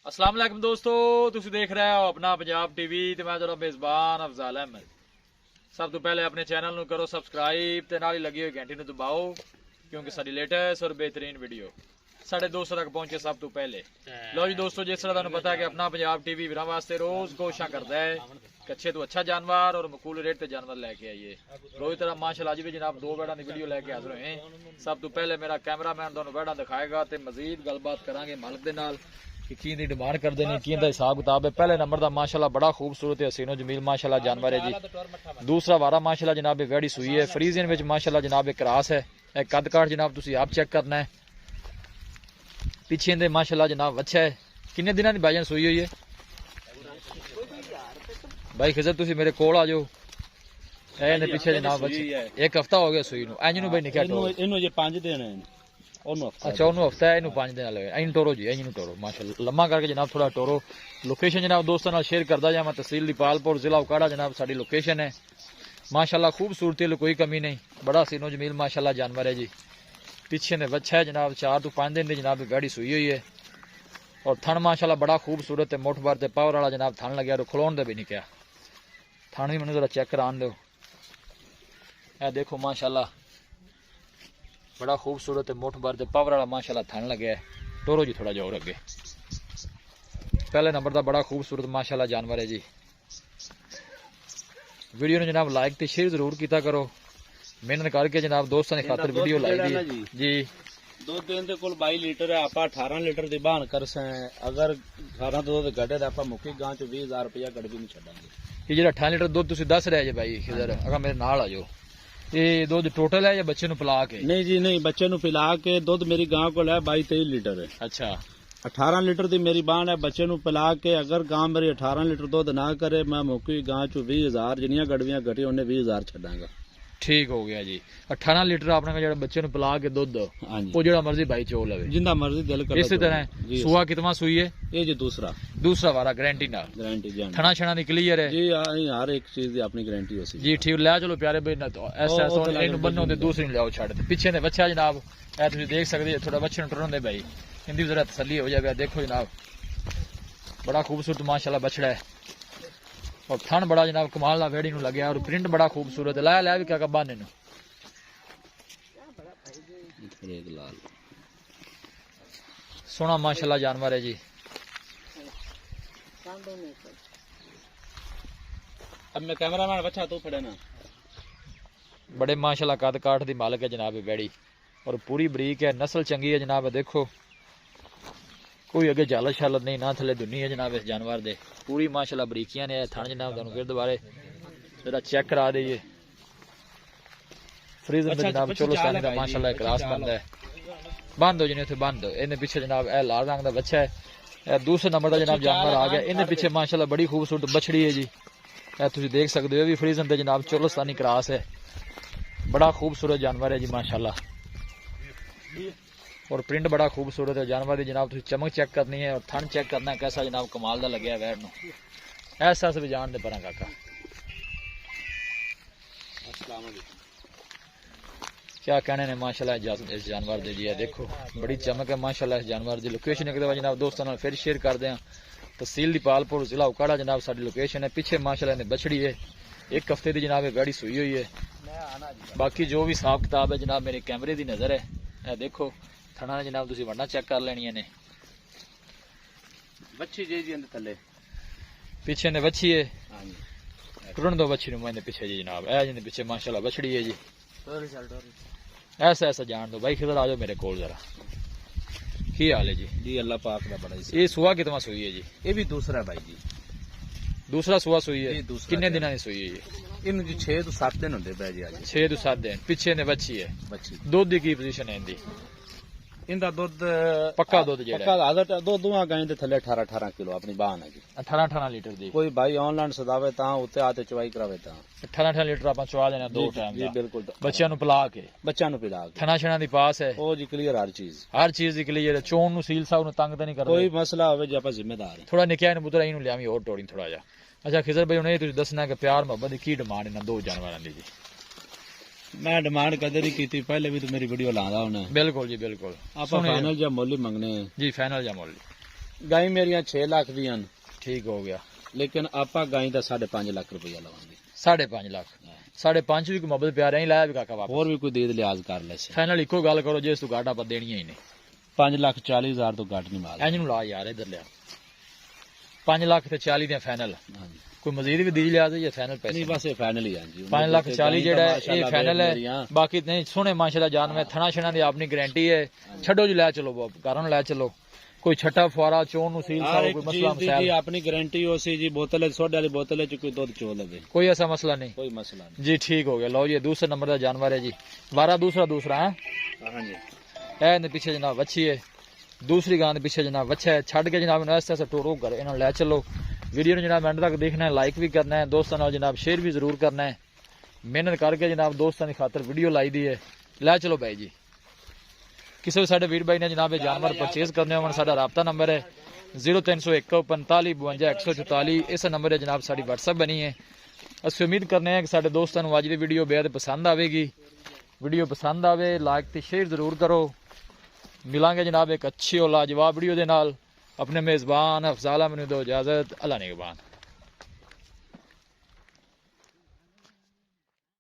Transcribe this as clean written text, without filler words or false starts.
अस्सलाम वालेकुम दोस्तों, तुसी देख रहे हो अपना पंजाब टीवी ते मैं तेरा मेजबान अफजाल अहमद। सब तो पहले अपने चैनल ਨੂੰ करो सब्सक्राइब ते नाल ही लगी हुई घंटी ਨੂੰ दबाओ क्योंकि साडी लेटेस्ट और बेहतरीन वीडियो साढ़े दोस्तों तक पहुंचे सब तो पहले। लो जी दोस्तों, जिस तरह तुहानू पता है कि अपना पंजाब टीवी वीरां वास्ते रोज कोशिशां करदा है कि अच्छे तो अच्छा जानवर और मकूल रेट ते जानवर लेके आइए। रोज तरह माशाल्लाह अज भी जनाब दो बैड़ा की वीडियो लेके हाजिर हुए। सब तो पहले मेरा कैमरामैन तुहानू बैड़ा दिखाएगा ते मजीद गलबात करांगे मालिक दे नाल कि की दी डिमांड करते हैं, की हिसाब किताब है। पहले नंबर का माशाल्लाह बड़ा खूबसूरत है, हसीनो जमील माशाल्लाह जानवर है जी। दूसरा वारा माशाल्लाह जनाब वेड़ी सुई है, फ्रीजियन में माशाल्लाह जनाब एक क्रास है। एक कद काट जनाब तुसी आप चेक करना है। पिछे दे माशाल्लाह जनाब अच्छा है। किन्ने दिनों की भाईजान सुई हुई है? भाई खिजर तुसी मेरे कोल आ जाओ। पिछे जनाब एक हफ्ता हो गया सुई नूं। इंज नूं भाई निकल इन्हों जे 5 दिन है। अच्छा उन्होंने हफ्ता है, इन 5 दिन लगे। इन टोरो जी, इन टोरो माशाल्लाह लम्मा करके जनाब थोड़ा टोरो। लोकेशन जनाब दोस्तों नाल शेयर करदा जावां। तहसील दीपालपुर जिला उकाड़ा जनाब साडी लोकेशन है। माशाल्लाह खूबसूरती कोई कमी नहीं, बड़ा सीनो जमील माशाल्लाह जानवर है जी। पीछे ने बच्चा है जनाब 4 तो 5 दिन की जनाब गाड़ी सुई हुई है और थन माशाल्लाह बड़ा खूबसूरत है। मुठ भर ते पावर वाला जनाब थन लग्या और खलोण दे भी नहीं क्या। थन भी मैनूं जरा चेक करान दो। ए देखो माशाल्लाह बड़ा खूबसूरत है, मुठ भर पावर वाला माशाल्लाह थन लगे है। टोरो जी थोड़ा जोर अगे। पहले नंबर का बड़ा खूबसूरत माशाल्लाह जानवर है जी। वीडियो ने जनाब लाइक ते शेयर जरूर किया करो, मेहनत करके जनाब दोस्तों ने खातर वीडियो लाई दी जी। दूध देने कोल 22 लीटर है, आप 18 लीटर की बहान कर से। अगर 18 दूध घटे तो आप मुखी गांव च 20,000 रुपया गड़ भी नहीं छड़ांगे। ये जो 18 लीटर दूध तुम दस रहे जे भाई इधर अगर मेरे नाल आ जाओ। ये दूध टोटल है या बच्चे नु पिला के? नहीं जी नहीं, बच्चे नु पिला के। दूध मेरी गांव को है 22-23 लीटर है। अच्छा 18 लीटर की मेरी बाण है, बच्चे नु पिला के। अगर गांव मेरी 18 लीटर दूध ना करे, मैं मुखी गांव चो 20,000 जिनिया गड़वियां घटी उन्हें 20,000 छड़ांगा। ठीक हो गया जी। 18 लीटर आपने जो बच्चे नु पिला के दूध वो जो मर्जी भाई चो लवे, जिंदा मर्जी दिल करे। इसी तरह सुआ कितना सुई है? ये जी दूसरा वारा गारंटी ना गारंटी थना छना दी क्लियर है जी। हर एक चीज की अपनी गारंटी हो जी। ठीक ले चलो प्यारे भाई ना तो ऐसा इन बनो ते दूसरी ले आओ छड़ ते पीछे ने बच्चा जनाब ए तुम देख सकते हो। थोड़ा बच्चे टुरन दे भाई, इंदी जरा तसल्ली हो जाए। देखो जनाब बड़ा खूबसूरत माशाल्लाह बछड़ा है और थन बड़ा जनाब कमाल का वेड़ी लगे और प्रिंट बड़ा खूबसूरत है। लाया लिया भी क्या बाने नु लाल सोना माशाल्लाह जानवर है जी। अब मैं कैमरामैन बच्चा तू फड़े ना। बड़े माशाल्लाह कद काठ दी मालिक है जनाब बेड़ी और पूरी बरीक है, नस्ल चंगी है जनाब। देखो कोई अगे जालत शालत नहीं, ना थले दुनी है जनाब इस जानवर दे। पूरी माशाल्लाह बरीकियां ने। थन जनाब तुहानू फिर दोबारे जरा चेक करा दईए। फ्रीजर में जनाब चलो सानी का माशाल्लाह क्लास बंद है। बंद हो जिन्हें बंद। इन्हें पीछे जनाब ए लाल रंग का बच्चा है। दूसरे नंबर का जनाब जानवर आ गया। इन्हें पीछे माशाल्लाह बड़ी खूबसूरत बछड़ी है जी। तुम देख सकते हो भी फ्रीजन ते जनाब चोलस्तानी क्रास है। बड़ा खूबसूरत जानवर है जी माशाल्लाह और प्रिंट बड़ा खूबसूरत है जानवर की। जनाब तुम चमक चेक करनी है और थन चेक करना है कैसा जनाब कमाल का लगे वैर नु। ऐसा भी जान दे पर काका क्या कहने ने माशाल्लाह इस जानवर दे जी। देखो बड़ी चमक है माशाल्लाह इस जानवर की। लोकेशन एक दफा जनाब दोस्तों नाल फिर शेयर कर दें। तहसील दीपालपुर जिला उकाड़ा जनाब साडी लोकेशन है। पीछे माशाल्लाह ने बछड़ी है, एक हफ्ते की जनाब गाड़ी सुई हुई है। बाकी जो भी हिसाब किताब है जनाब मेरे कैमरे की नजर है। देखो थना जनाब तुम वड़ना चेक कर लेनी ने। बच्ची जी थले पीछे ने बच्ची है, टुरन दो बच्ची नु पीछे जी जनाब ए जिंदे पीछे माशाल्लाह बछड़ी है जी। ऐसा ऐसा जान दो भाई। किधर आ जाओ मेरे कोल जरा। की हाल है जी? जी अल्लाह पाक का बड़ा। ये सुआ कितना सुई है जी? ये भी दूसरा है भाई जी। दूसरा सुआ सुई है? किन्ने दिन की सुई है ये? इन 6 तो 7 दिन होंगे भाई जी। आज 6 तो 7 दिन। पीछे ने बच्ची है। दुध की पोजीशन है इनकी? इनका दुध पक्का दुध पक्का दो दुआ गाय दे थले 18 किलो अपनी बान है जी। 18 लीटर दी। कोई भाई ऑनलाइन सदावे ता उत्ते आते चवाई करावे ता 18 लीटर आप चवा देना दो टाइम जी। बिल्कुल बच्चों नु पिला के थना छना दी पास है। ओ जी क्लियर हर चीज दी क्लियर है। चोन नु सील साहब नु तंग तो नहीं करदे। कोई मसला होवे जे आपा जिम्मेदार है। थोड़ा निकाय नु पुत्र इन लियावी और टोड़ी थोड़ा जा। अच्छा खिजर भाई हुणे तुसी दसना कि प्यार मोहब्बत दी की डिमांड इन दो जानवरां दी जी? मैं डिमांड कदर ही की पहले भी तो मेरी वीडियो लादा होना। बिल्कुल जी बिल्कुल। आप फाइनल या मोल ही मंगने जी? फाइनल या मोल गाय मेरिया 6 लाख दी हैं, ठीक हो गया, लेकिन आपा गाय का 5.5 लाख रुपया लवांगे। 5.5 लाख 5.5 भी मुहब्बत प्यार नहीं लाया भी काका वापस और भी कोई दीद लिहाज कर ले से। फाइनल इको गल करो जिस तू घाटा पर देनी ही नहीं। 5,40,000 तो घट नहीं माल। इंज नु ला यार इधर लिया 5 लाख ते 40 दे फाइनल। कोई मजीद भी दी लिया या फाइनल पैसे नहीं बस ये फाइनल ही है जी। 5 लाख 40 जेड़ा है ये फाइनल है। बाकी नहीं सोने माशाल्लाह जान में थना छना दी अपनी गारंटी है। छड्डो जी ले चलो कारण ले चलो कोई छठा फुआरा चोन नु सील सा कोई मसला मसाइल अपनी गारंटी हो सी जी। बोतल सोडे वाली बोतल च कोई दूध चो लगे कोई ऐसा मसला नहीं, कोई मसला नहीं जी। ठीक हो गया। लो जी दूसरे नंबर का जानवर है जी, वारा दूसरा है। हां जी ए पीछे जनाब वच्छी है, दूसरी गां पीछे जनाब वच्छा है। छड़ के जनाब ऐसे ऐसे टोरो कर इन्होंने ले चलो। वीडियो जनाब एंड तक देखना है, लाइक भी करना है, दोस्तों नाल जनाब शेयर भी जरूर करना है। मेहनत करके जनाब दोस्तों की खातर वीडियो लाई दी है। ले चलो भाई जी। किसी भी साडे वीर भाई ने जनाब जानवर परचेज करने हो साडा राबता नंबर है 0301 45 52 144। इस नंबर है जनाब साडी व्हाट्सएप बनी है। असं उम्मीद करने हैं कि साडे दोस्तों अज की वीडियो बेहद पसंद आएगी। वीडियो पसंद आवे लाइक ते शेयर जरूर करो। मिलांगे जनाब एक अच्छी और लाजवाब वीडियो के नाल। अपने मेज़बान अफजाल अहमद दो इजाजत। अल्लाह निगहबान।